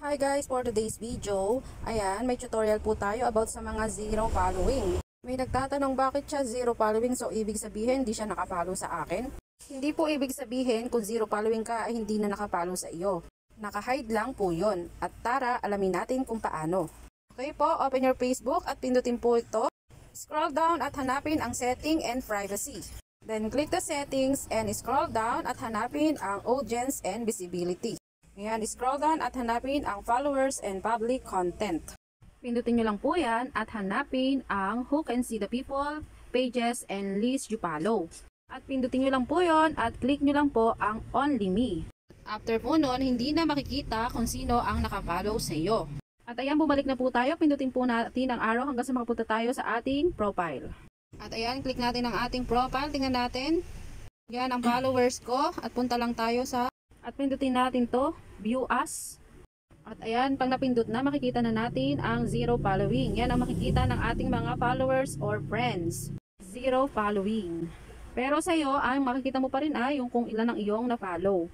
Hi guys, for today's video, ayan, may tutorial po tayo about sa mga zero following. May nagtatanong bakit siya zero following, so ibig sabihin hindi siya nakafollow sa akin. Hindi po ibig sabihin kung zero following ka ay hindi na nakafollow sa iyo. Naka-hide lang po yun. At tara, alamin natin kung paano. Okay po, open your Facebook at pindutin po ito. Scroll down at hanapin ang setting and privacy. Then click the settings and scroll down at hanapin ang audience and visibility. Ayan, scroll down at hanapin ang followers and public content. Pindutin nyo lang po yan at hanapin ang who can see the people, pages, and list you follow. At pindutin nyo lang po yon at click nyo lang po ang only me. After po nun, hindi na makikita kung sino ang nakafollow sa iyo. At ayan, bumalik na po tayo. Pindutin po natin ang arrow hanggang sa makapunta tayo sa ating profile. At ayan, click natin ang ating profile. Tingnan natin. Yan ang followers ko. At punta lang tayo sa... At pindutin natin to, view as. At ayan, pag napindot na, makikita na natin ang zero following. Yan ang makikita ng ating mga followers or friends. Zero following. Pero sa iyo, ang makikita mo pa rin ay yung kung ilan ang iyong na-follow.